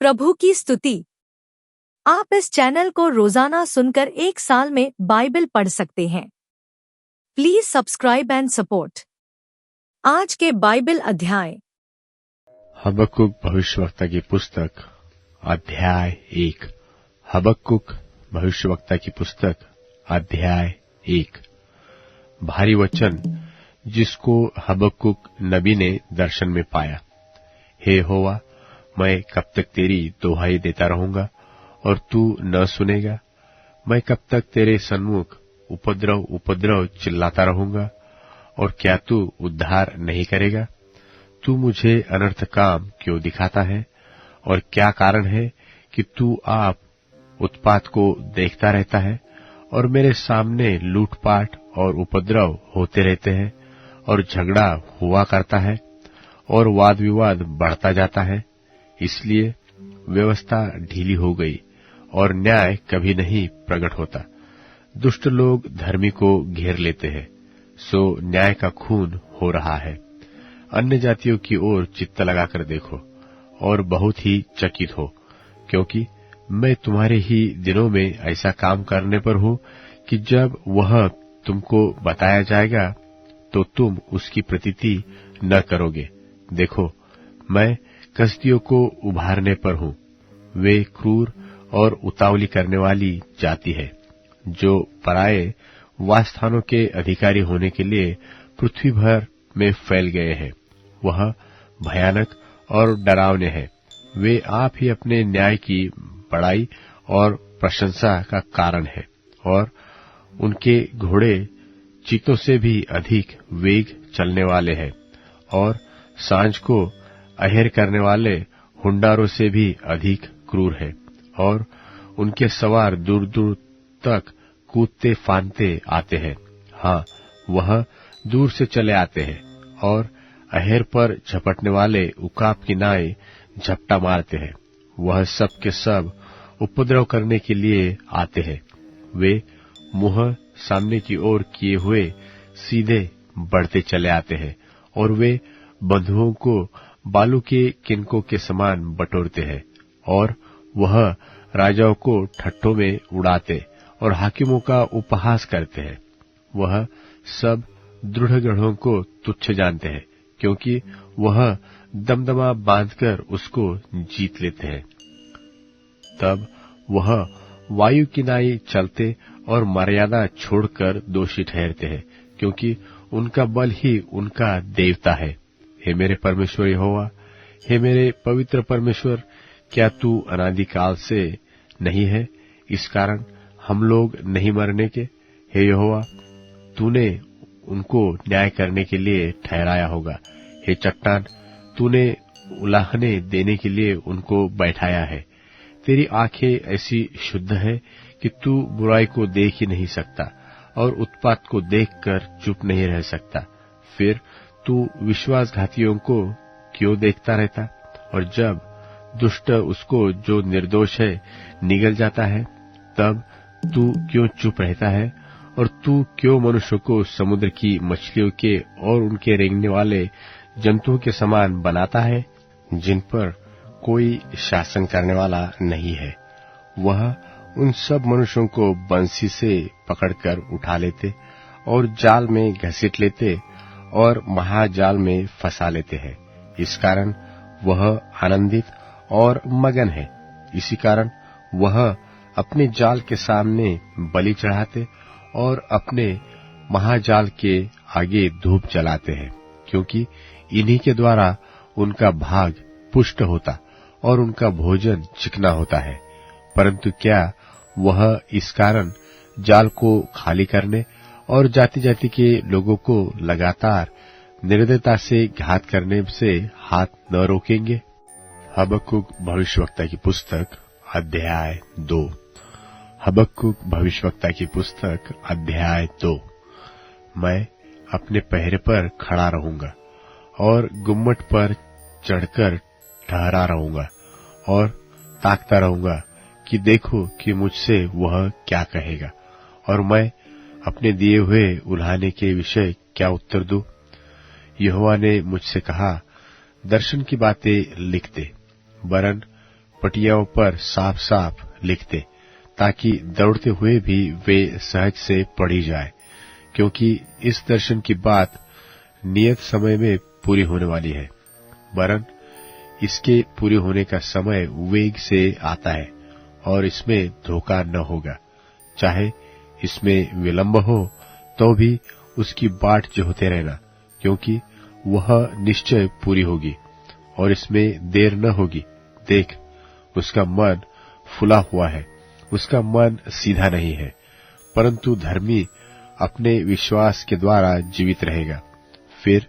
प्रभु की स्तुति। आप इस चैनल को रोजाना सुनकर 1 साल में बाइबल पढ़ सकते हैं। Please subscribe and support. आज के बाइबल अध्याय। हबक्कुक भविष्यवक्ता की पुस्तक अध्याय 1। हबक्कुक भविष्यवक्ता की पुस्तक अध्याय 1। भारी वचन जिसको हबक्कुक नबी ने दर्शन में पाया। हे यहोवा, मैं कब तक तेरी दोहाई देता रहूंगा और तू न सुनेगा? मैं कब तक तेरे सन्मुख उपद्रव उपद्रव चिल्लाता रहूंगा और क्या तू उद्धार नहीं करेगा? तू मुझे अनर्थ काम क्यों दिखाता है? और क्या कारण है कि तू आप उत्पात को देखता रहता है? और मेरे सामने लूटपाट और उपद्रव होते रहते हैं और झगड़ा हुआ करता है और वाद विवाद बढ़ता जाता है। इसलिए व्यवस्था ढीली हो गई और न्याय कभी नहीं प्रकट होता। दुष्ट लोग धर्मी को घेर लेते हैं, सो न्याय का खून हो रहा है। अन्य जातियों की ओर चित्त लगाकर देखो और बहुत ही चकित हो, क्योंकि मैं तुम्हारे ही दिनों में ऐसा काम करने पर हूं कि जब वह तुमको बताया जाएगा तो तुम उसकी प्रतीति न करोगे। देखो, मैं कसदियों को उभारने पर हूं। वे क्रूर और उतावली करने वाली जाति है, जो पराये वासस्थानों के अधिकारी होने के लिए पृथ्वी भर में फैल गए हैं। वह भयानक और डरावने हैं। वे आप ही अपने न्याय की बड़ाई और प्रशंसा का कारण है, और उनके घोड़े चीतों से भी अधिक वेग चलने वाले हैं, और सांझ को अहेर करने वाले हुंडारों से भी अधिक क्रूर है। और उनके सवार दूर दूर तक कूदते फांदते आते हैं। हाँ, वह दूर से चले आते हैं और अहेर पर झपटने वाले उकाब की नाई झपटा मारते हैं। वह सब के सब उपद्रव करने के लिए आते हैं। वे मुंह सामने की ओर किए हुए सीधे बढ़ते चले आते हैं, और वे बंधुओं को बालू के किनकों के समान बटोरते हैं। और वह राजाओं को ठट्ठों में उड़ाते और हाकिमों का उपहास करते हैं। वह सब दृढ़ गढ़ों को तुच्छ जानते हैं, क्योंकि वह दमदमा बांधकर उसको जीत लेते हैं। तब वह वायु की नाई चलते और मर्यादा छोड़कर दोषी ठहरते हैं, क्योंकि उनका बल ही उनका देवता है। हे मेरे परमेश्वर यहोवा, हे मेरे पवित्र परमेश्वर, क्या तू अनादिकाल से नहीं है? इस कारण हम लोग नहीं मरने के। हे यहोवा, तूने उनको न्याय करने के लिए ठहराया होगा। हे चट्टान, तूने उलाहने देने के लिए उनको बैठाया है। तेरी आंखें ऐसी शुद्ध है कि तू बुराई को देख ही नहीं सकता और उत्पात को देखकर चुप नहीं रह सकता। फिर तू विश्वासघातियों को क्यों देखता रहता? और जब दुष्ट उसको जो निर्दोष है निगल जाता है, तब तू क्यों चुप रहता है? और तू क्यों मनुष्य को समुद्र की मछलियों के और उनके रेंगने वाले जंतुओं के समान बनाता है, जिन पर कोई शासन करने वाला नहीं है? वह उन सब मनुष्यों को बंसी से पकड़कर उठा लेते और जाल में घसीट लेते और महाजाल में फंसा लेते हैं। इस कारण वह आनंदित और मगन है। इसी कारण वह अपने जाल के सामने बलि चढ़ाते और अपने महाजाल के आगे धूप जलाते हैं, क्योंकि इन्हीं के द्वारा उनका भाग पुष्ट होता और उनका भोजन चिकना होता है। परंतु क्या वह इस कारण जाल को खाली करने और जाति जाति के लोगों को लगातार निर्दयता से घात करने से हाथ न रोकेंगे? हबक्कुक भविष्यवक्ता की पुस्तक अध्याय 2। हबक्कुक भविष्यवक्ता की पुस्तक अध्याय 2। मैं अपने पहरे पर खड़ा रहूंगा और गुम्मट पर चढ़कर ठहरा रहूंगा और ताकता रहूंगा कि देखो कि मुझसे वह क्या कहेगा, और मैं अपने दिए हुए उल्हाने के विषय क्या उत्तर दूं। यहोवा ने मुझसे कहा, दर्शन की बातें लिख दे, वरन पटियाओं पर साफ साफ लिख दे, ताकि दौड़ते हुए भी वे सहज से पढ़ी जाए, क्योंकि इस दर्शन की बात नियत समय में पूरी होने वाली है। वरन इसके पूरे होने का समय वेग से आता है और इसमें धोखा न होगा। चाहे इसमें विलंब हो तो भी उसकी बाट जोहते रहना, क्योंकि वह निश्चय पूरी होगी और इसमें देर न होगी। देख, उसका मन फुला हुआ है, उसका मन सीधा नहीं है, परंतु धर्मी अपने विश्वास के द्वारा जीवित रहेगा। फिर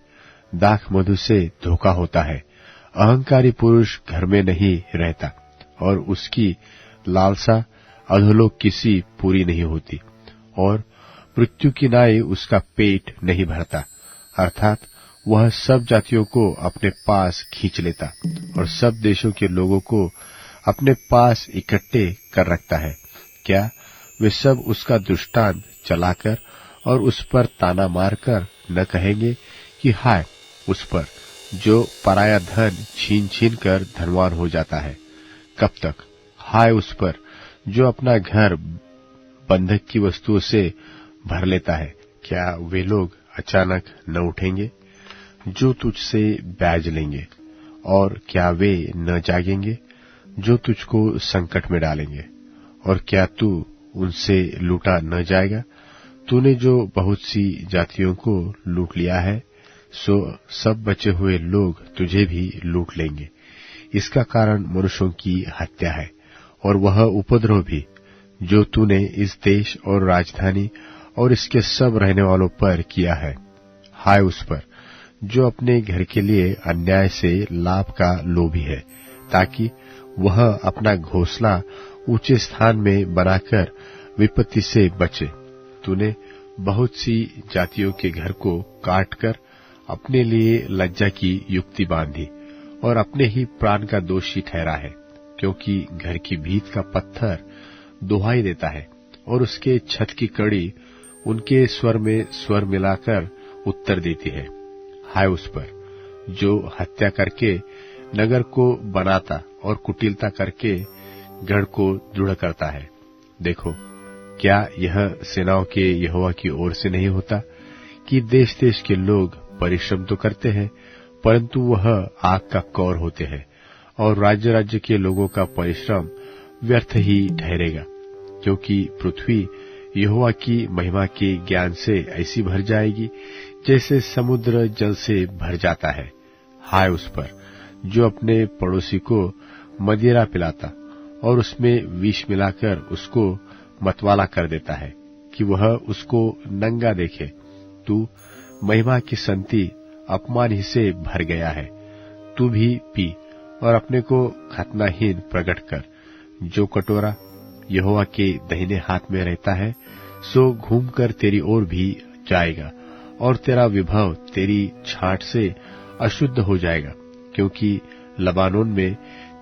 दाख मधु से धोखा होता है। अहंकारी पुरुष घर में नहीं रहता और उसकी लालसा अधोलोक किसी पूरी नहीं होती, और मृत्यु की नाई उसका पेट नहीं भरता, अर्थात वह सब जातियों को अपने पास खींच लेता और सब देशों के लोगों को अपने पास इकट्ठे कर रखता है। क्या वे सब उसका दृष्टांत चलाकर और उस पर ताना मारकर न कहेंगे कि हाय उस पर जो पराया धन छीन छीन कर धनवान हो जाता है? कब तक? हाय उस पर जो अपना घर बंधक की वस्तुओं से भर लेता है। क्या वे लोग अचानक न उठेंगे जो तुझसे ब्याज लेंगे? और क्या वे न जागेंगे जो तुझको संकट में डालेंगे? और क्या तू उनसे लूटा न जाएगा? तूने जो बहुत सी जातियों को लूट लिया है, सो सब बचे हुए लोग तुझे भी लूट लेंगे। इसका कारण मनुष्यों की हत्या है और वह उपद्रव भी जो तूने इस देश और राजधानी और इसके सब रहने वालों पर किया है। हाय उस पर जो अपने घर के लिए अन्याय से लाभ का लोभी है, ताकि वह अपना घोंसला ऊंचे स्थान में बनाकर विपत्ति से बचे। तूने बहुत सी जातियों के घर को काटकर अपने लिए लज्जा की युक्ति बांधी और अपने ही प्राण का दोषी ठहरा है, क्योंकि घर की भीत का पत्थर दुहाई देता है और उसके छत की कड़ी उनके स्वर में स्वर मिलाकर उत्तर देती है। हाय उस पर जो हत्या करके नगर को बनाता और कुटिलता करके गढ़ को दृढ़ करता है। देखो, क्या यह सेनाओं के यहोवा की ओर से नहीं होता कि देश देश के लोग परिश्रम तो करते हैं, परंतु वह आग का कौर होते हैं, और राज्य राज्य के लोगों का परिश्रम व्यर्थ ही ठहरेगा, क्योंकि पृथ्वी यहोवा की महिमा के ज्ञान से ऐसी भर जाएगी जैसे समुद्र जल से भर जाता है। हाय उस पर जो अपने पड़ोसी को मदिरा पिलाता और उसमें विष मिलाकर उसको मतवाला कर देता है कि वह उसको नंगा देखे। तू महिमा की संति अपमान ही से भर गया है। तू भी पी और अपने को खतनाहीन प्रकट कर। जो कटोरा यहोवा के दाहिने हाथ में रहता है, सो घूमकर तेरी ओर भी जाएगा और तेरा विभव तेरी छाट से अशुद्ध हो जाएगा, क्योंकि लबानोन में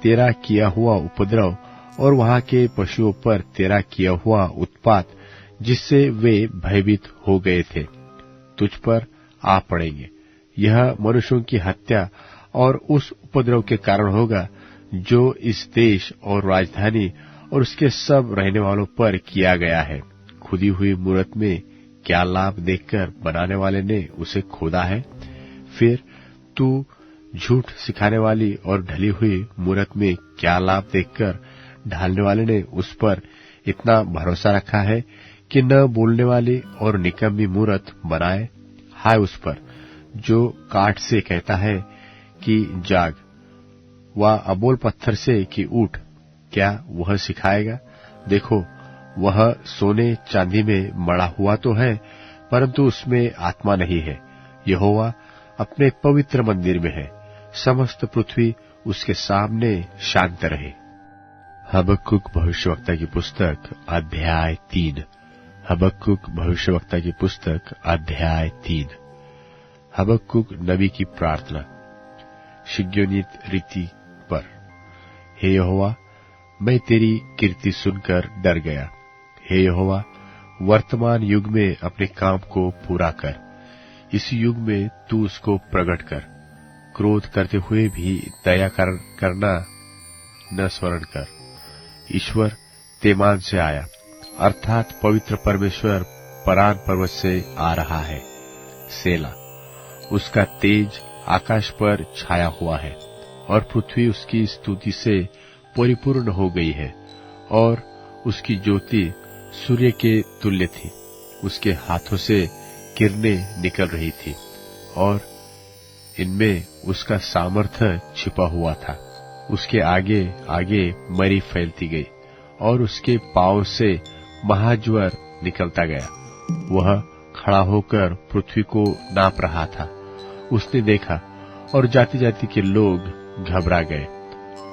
तेरा किया हुआ उपद्रव और वहां के पशुओं पर तेरा किया हुआ उत्पात, जिससे वे भयभीत हो गए थे, तुझ पर आ पड़ेंगे। यह मनुष्यों की हत्या और उस उपद्रव के कारण होगा जो इस देश और राजधानी और उसके सब रहने वालों पर किया गया है। खुदी हुई मूरत में क्या लाभ देखकर बनाने वाले ने उसे खोदा है? फिर तू झूठ सिखाने वाली और ढली हुई मूरत में क्या लाभ देखकर ढालने वाले ने उस पर इतना भरोसा रखा है कि न बोलने वाली और निकम्मी मूरत बनाए? हाय उस पर जो काठ से कहता है कि जाग, व अबोल पत्थर से कि उठ, क्या वह सिखाएगा? देखो, वह सोने चांदी में मड़ा हुआ तो है, परंतु उसमें आत्मा नहीं है। यहोवा अपने पवित्र मंदिर में है, समस्त पृथ्वी उसके सामने शांत रहे। हबक्कुक भविष्यवक्ता की पुस्तक अध्याय 3। हबक्कुक भविष्यवक्ता की पुस्तक अध्याय 3। हबक्कुक नबी की प्रार्थना शिग्योनित रीति पर। हे यहोवा, मैं तेरी कीर्ति सुनकर डर गया। हे यहोवा, वर्तमान युग में अपने काम को पूरा कर। इस युग में तू उसको प्रकट कर। क्रोध करते हुए भी दया करना न स्मरण कर। ईश्वर तेमान से आया, अर्थात पवित्र परमेश्वर परान पर्वत से आ रहा है। सेला। उसका तेज आकाश पर छाया हुआ है और पृथ्वी उसकी स्तुति से परिपूर्ण हो गई है, और उसकी ज्योति सूर्य के तुल्य थी। उसके हाथों से किरणें निकल रही थी और इनमें उसका सामर्थ्य छिपा हुआ था। उसके आगे आगे मरी फैलती गई और उसके पांव से महाज्वर निकलता गया। वह खड़ा होकर पृथ्वी को नाप रहा था। उसने देखा और जाति जाति के लोग घबरा गए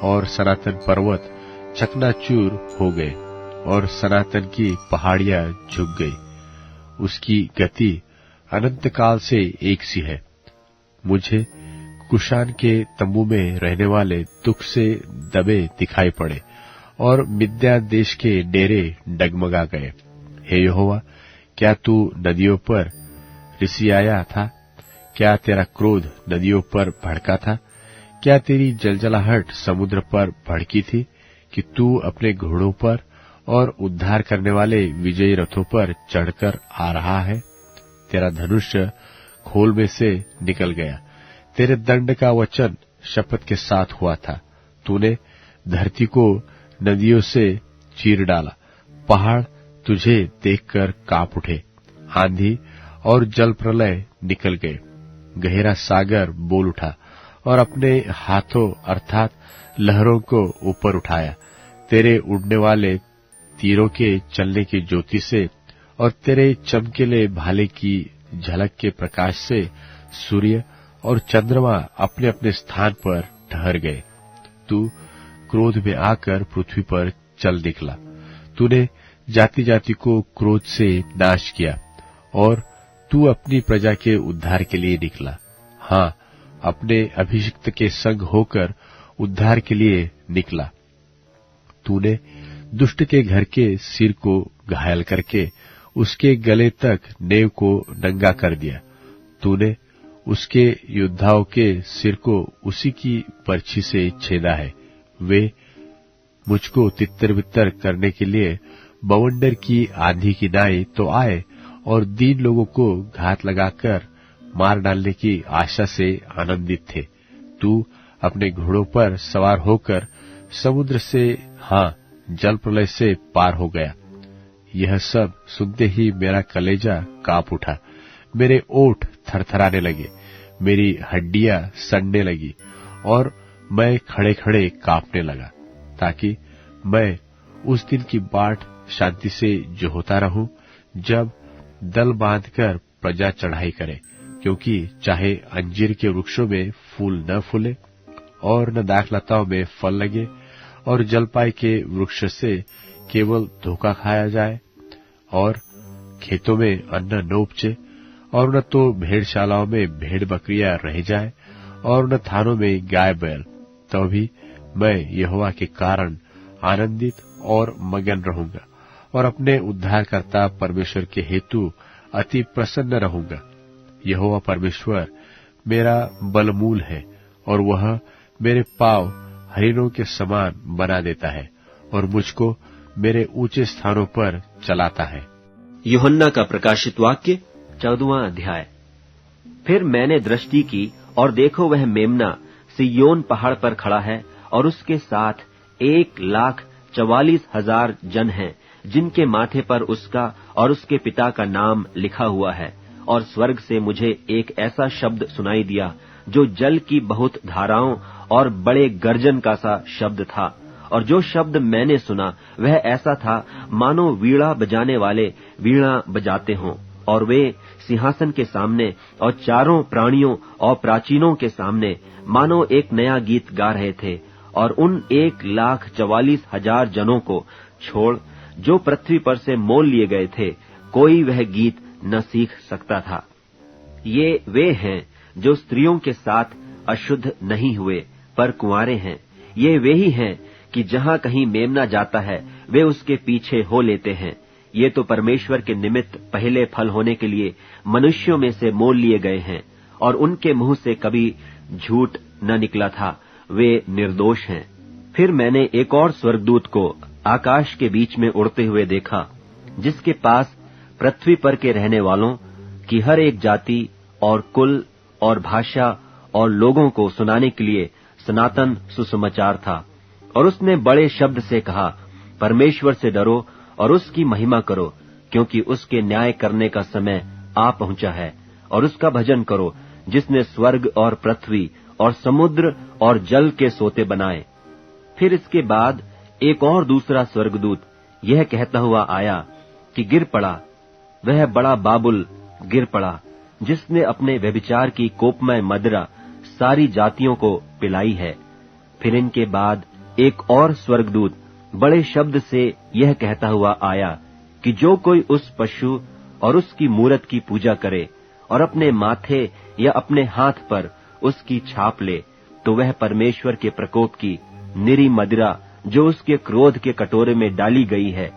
और सनातन पर्वत चकनाचूर हो गए और सनातन की पहाड़ियां झुक गई। उसकी गति अनंत काल से एक सी है। मुझे कुशान के तंबू में रहने वाले दुख से दबे दिखाई पड़े और मिद्यान देश के डेरे डगमगा गए। हे यहोवा, क्या तू नदियों पर रिसियाया था? क्या तेरा क्रोध नदियों पर भड़का था? क्या तेरी जलजलाहट समुद्र पर भड़की थी कि तू अपने घोड़ों पर और उद्धार करने वाले विजयी रथों पर चढ़कर आ रहा है? तेरा धनुष खोल में से निकल गया। तेरे दंड का वचन शपथ के साथ हुआ था। तूने धरती को नदियों से चीर डाला। पहाड़ तुझे देखकर कांप उठे। आंधी और जल प्रलय निकल गए। गहरा सागर बोल उठा और अपने हाथों अर्थात लहरों को ऊपर उठाया। तेरे उड़ने वाले तीरों के चलने की ज्योति से और तेरे चमकीले भाले की झलक के प्रकाश से सूर्य और चंद्रमा अपने अपने स्थान पर ठहर गए। तू क्रोध में आकर पृथ्वी पर चल निकला। तूने जाति जाति को क्रोध से नाश किया और तू अपनी प्रजा के उद्धार के लिए निकला। हाँ, अपने अभिषिक्त के संग होकर उद्धार के लिए निकला। तूने दुष्ट के घर के सिर को घायल करके उसके गले तक नेव को नंगा कर दिया। तूने उसके योद्धाओं के सिर को उसी की पर्ची से छेदा है। वे मुझको तितर बितर करने के लिए बवंडर की आंधी की नाई तो आए और दीन लोगों को घात लगाकर मार डालने की आशा से आनंदित थे। तू अपने घोड़ों पर सवार होकर समुद्र से, हाँ, जल प्रलय से पार हो गया। यह सब सुनते ही मेरा कलेजा कांप उठा। मेरे ओठ थरथराने लगे, मेरी हड्डियां सड़ने लगी और मैं खड़े खड़े कांपने लगा, ताकि मैं उस दिन की बाट शांति से जोहता रहूं जब दल बांधकर प्रजा चढ़ाई करे। क्योंकि चाहे अंजीर के वृक्षों में फूल न फूले और न दाखलताओं में फल लगे और जलपाई के वृक्ष से केवल धोखा खाया जाए और खेतों में अन्न न उपजे और न तो भेड़शालाओं में भेड़ बकरियां रह जाए और न थानों में गाय बैल, तो भी मैं यहोवा के कारण आनंदित और मगन रहूंगा और अपने उद्धारकर्ता परमेश्वर के हेतु अति प्रसन्न रहूंगा। यहोवा परमेश्वर मेरा बलमूल है और वह मेरे पांव हरिणों के समान बना देता है और मुझको मेरे ऊंचे स्थानों पर चलाता है। यूहन्ना का प्रकाशित वाक्य 14वां अध्याय। फिर मैंने दृष्टि की और देखो, वह मेमना सिय्योन पहाड़ पर खड़ा है और उसके साथ 1,44,000 जन हैं, जिनके माथे पर उसका और उसके पिता का नाम लिखा हुआ है। और स्वर्ग से मुझे एक ऐसा शब्द सुनाई दिया जो जल की बहुत धाराओं और बड़े गर्जन का सा शब्द था। और जो शब्द मैंने सुना वह ऐसा था मानो वीणा बजाने वाले वीणा बजाते हों, और वे सिंहासन के सामने और चारों प्राणियों और प्राचीनों के सामने मानो एक नया गीत गा रहे थे। और उन 1,44,000 जनों को छोड़ जो पृथ्वी पर से मोल लिए गए थे, कोई वह गीत न सीख सकता था। ये वे हैं जो स्त्रियों के साथ अशुद्ध नहीं हुए पर कुंवारे हैं। ये वे ही हैं कि जहां कहीं मेमना जाता है वे उसके पीछे हो लेते हैं। ये तो परमेश्वर के निमित्त पहले फल होने के लिए मनुष्यों में से मोल लिए गए हैं, और उनके मुंह से कभी झूठ न निकला था। वे निर्दोष हैं। फिर मैंने एक और स्वर्गदूत को आकाश के बीच में उड़ते हुए देखा, जिसके पास पृथ्वी पर के रहने वालों की हर एक जाति और कुल और भाषा और लोगों को सुनाने के लिए सनातन सुसमाचार था। और उसने बड़े शब्द से कहा, परमेश्वर से डरो और उसकी महिमा करो, क्योंकि उसके न्याय करने का समय आ पहुंचा है। और उसका भजन करो, जिसने स्वर्ग और पृथ्वी और समुद्र और जल के सोते बनाए। फिर इसके बाद एक और दूसरा स्वर्गदूत यह कहता हुआ आया कि गिर पड़ा, वह बड़ा बाबुल गिर पड़ा, जिसने अपने व्यभिचार की कोपमय मदिरा सारी जातियों को पिलाई है। फिर इनके बाद एक और स्वर्गदूत बड़े शब्द से यह कहता हुआ आया कि जो कोई उस पशु और उसकी मूरत की पूजा करे और अपने माथे या अपने हाथ पर उसकी छाप ले, तो वह परमेश्वर के प्रकोप की निरी मदिरा जो उसके क्रोध के कटोरे में डाली गई है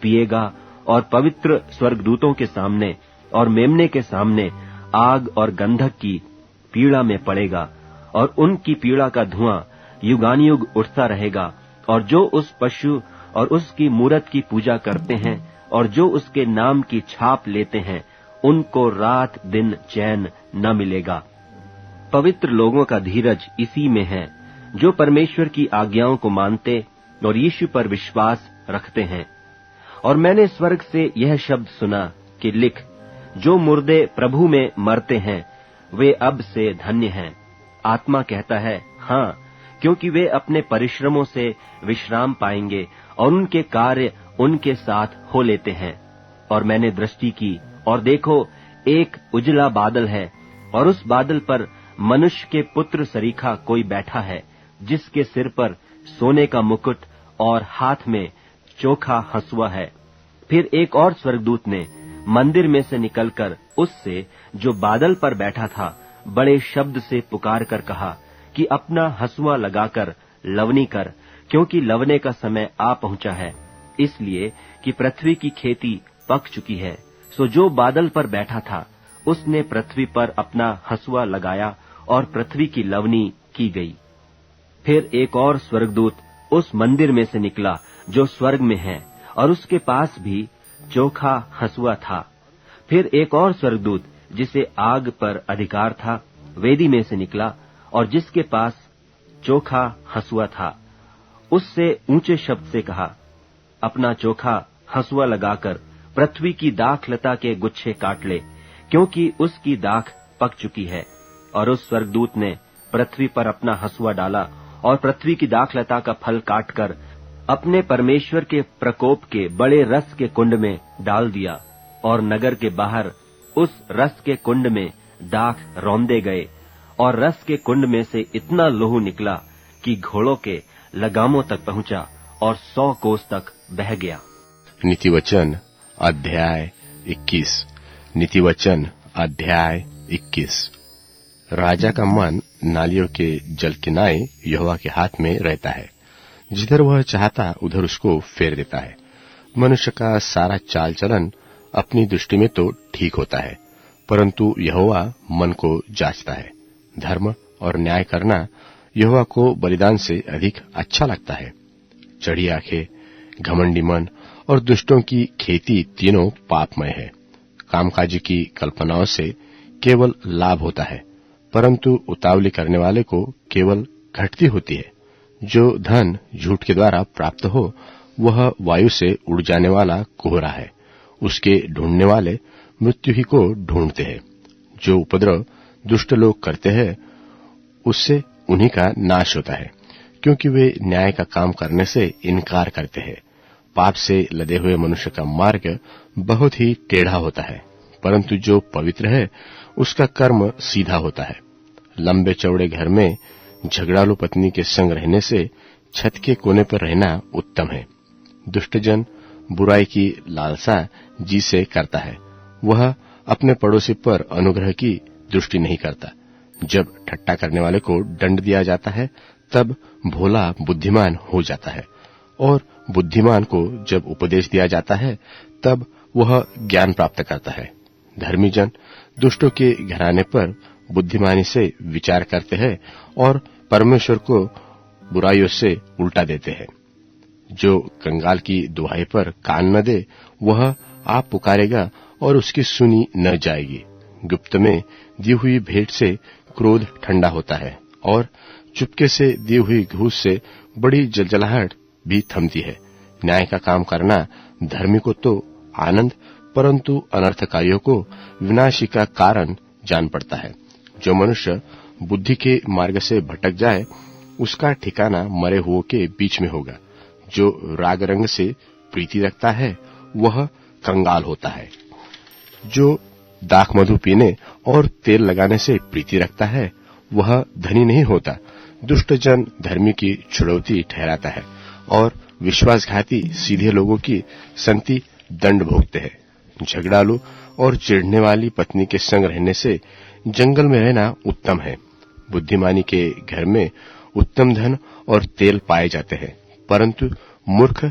पिएगा, और पवित्र स्वर्गदूतों के सामने और मेमने के सामने आग और गंधक की पीड़ा में पड़ेगा। और उनकी पीड़ा का धुआं युगानुयुग उठता रहेगा। और जो उस पशु और उसकी मूरत की पूजा करते हैं और जो उसके नाम की छाप लेते हैं, उनको रात दिन चैन न मिलेगा। पवित्र लोगों का धीरज इसी में है, जो परमेश्वर की आज्ञाओं को मानते और यीशु पर विश्वास रखते हैं। और मैंने स्वर्ग से यह शब्द सुना कि लिख, जो मुर्दे प्रभु में मरते हैं वे अब से धन्य हैं। आत्मा कहता है, हाँ, क्योंकि वे अपने परिश्रमों से विश्राम पाएंगे और उनके कार्य उनके साथ हो लेते हैं। और मैंने दृष्टि की और देखो, एक उजला बादल है, और उस बादल पर मनुष्य के पुत्र सरीखा कोई बैठा है, जिसके सिर पर सोने का मुकुट और हाथ में चोखा हंसुआ है। फिर एक और स्वर्गदूत ने मंदिर में से निकलकर उससे जो बादल पर बैठा था बड़े शब्द से पुकार कर कहा कि अपना हंसुआ लगाकर लवनी कर, क्योंकि लवने का समय आ पहुंचा है, इसलिए कि पृथ्वी की खेती पक चुकी है। सो जो बादल पर बैठा था उसने पृथ्वी पर अपना हंसुआ लगाया और पृथ्वी की लवनी की गई। फिर एक और स्वर्गदूत उस मंदिर में से निकला जो स्वर्ग में है, और उसके पास भी चोखा हंसुआ था। फिर एक और स्वर्गदूत जिसे आग पर अधिकार था वेदी में से निकला, और जिसके पास चोखा हंसुआ था उससे ऊंचे शब्द से कहा, अपना चोखा हंसुआ लगाकर पृथ्वी की दाखलता के गुच्छे काट ले, क्योंकि उसकी दाख पक चुकी है। और उस स्वर्गदूत ने पृथ्वी पर अपना हंसुआ डाला और पृथ्वी की दाखलता का फल काटकर अपने परमेश्वर के प्रकोप के बड़े रस के कुंड में डाल दिया। और नगर के बाहर उस रस के कुंड में दाख रौंदे गए, और रस के कुंड में से इतना लोहू निकला कि घोड़ों के लगामों तक पहुंचा और 100 कोस तक बह गया। नीतिवचन अध्याय 21। नीतिवचन अध्याय 21। राजा का मन नालियों के जल किनारे यहोवा के हाथ में रहता है, जिधर वह चाहता उधर उसको फेर देता है। मनुष्य का सारा चाल चलन अपनी दृष्टि में तो ठीक होता है, परंतु यहोवा मन को जांचता है। धर्म और न्याय करना यहोवा को बलिदान से अधिक अच्छा लगता है। चढ़ी आंखें, घमंडी मन और दुष्टों की खेती तीनों पापमय है। कामकाजी की कल्पनाओं से केवल लाभ होता है, परंतु उतावली करने वाले को केवल घटती होती है। जो धन झूठ के द्वारा प्राप्त हो वह वायु से उड़ जाने वाला कोहरा है, उसके ढूंढने वाले मृत्यु ही को ढूंढते हैं। जो उपद्रव दुष्ट लोग करते हैं उससे उन्हीं का नाश होता है, क्योंकि वे न्याय का काम करने से इनकार करते हैं। पाप से लदे हुए मनुष्य का मार्ग बहुत ही टेढ़ा होता है, परंतु जो पवित्र है उसका कर्म सीधा होता है। लंबे चौड़े घर में झगड़ालू पत्नी के संग रहने से छत के कोने पर रहना उत्तम है। दुष्टजन बुराई की लालसा जी से करता है, वह अपने पड़ोसी पर अनुग्रह की दृष्टि नहीं करता। जब ठट्टा करने वाले को दंड दिया जाता है तब भोला बुद्धिमान हो जाता है, और बुद्धिमान को जब उपदेश दिया जाता है तब वह ज्ञान प्राप्त करता है। धर्मी जन दुष्टों के घराने पर बुद्धिमानी से विचार करते हैं और परमेश्वर को बुराइयों से उल्टा देते हैं। जो कंगाल की दुहाई पर कान न दे, वह आप पुकारेगा और उसकी सुनी न जाएगी। गुप्त में दी हुई भेंट से क्रोध ठंडा होता है और चुपके से दी हुई घूस से बड़ी जलजलाहट भी थमती है। न्याय का काम करना धर्मी को तो आनंद, परंतु अनर्थकारियों को विनाशी का कारण जान पड़ता है। जो मनुष्य बुद्धि के मार्ग से भटक जाए, उसका ठिकाना मरे हुओं के बीच में होगा। जो राग रंग से प्रीति रखता है, वह कंगाल होता है। जो दाख मधु पीने और तेल लगाने से प्रीति रखता है, वह धनी नहीं होता। दुष्ट जन धर्मी की छुड़ौती ठहराता है और विश्वासघाती सीधे लोगों की संति दंड भोगते हैं। झगड़ालू और चिढ़ने वाली पत्नी के संग रहने से जंगल में रहना उत्तम है। बुद्धिमानी के घर में उत्तम धन और तेल पाए जाते हैं, परंतु मूर्ख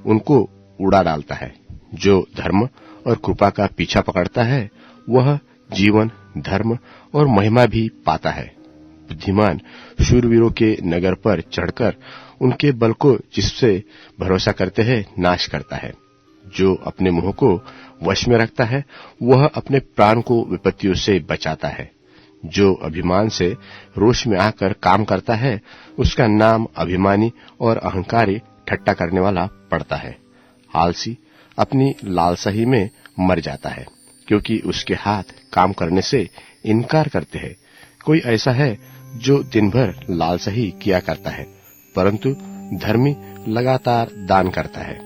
उनको उड़ा डालता है। जो धर्म और कृपा का पीछा पकड़ता है, वह जीवन, धर्म और महिमा भी पाता है। बुद्धिमान शूरवीरों के नगर पर चढ़कर उनके बल को जिससे भरोसा करते हैं नाश करता है। जो अपने मुंह को वश में रखता है, वह अपने प्राण को विपत्तियों से बचाता है। जो अभिमान से रोष में आकर काम करता है, उसका नाम अभिमानी और अहंकारी ठट्टा करने वाला पड़ता है। आलसी अपनी लालसा ही में मर जाता है, क्योंकि उसके हाथ काम करने से इनकार करते हैं। कोई ऐसा है जो दिन भर लालसा ही किया करता है, परंतु धर्मी लगातार दान करता है।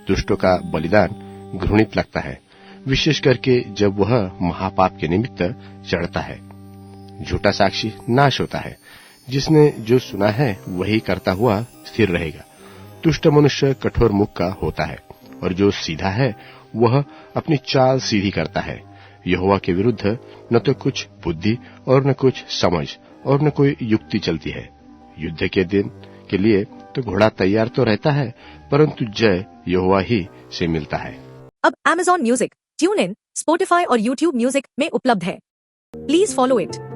दुष्टों का बलिदान घृणित लगता है, विशेष करके जब वह महापाप के निमित्त चढ़ता है। झूठा साक्षी नाश होता है, जिसने जो सुना है वही करता हुआ स्थिर रहेगा। दुष्ट मनुष्य कठोर मुख का होता है, और जो सीधा है वह अपनी चाल सीधी करता है। यहोवा के विरुद्ध न तो कुछ बुद्धि और न कुछ समझ और न कोई युक्ति चलती है। युद्ध के दिन के लिए तो घोड़ा तैयार तो रहता है, परंतु जय यहोवा ही से मिलता है। अब Amazon music, tune in, Spotify और YouTube म्यूजिक में उपलब्ध है। Please follow it.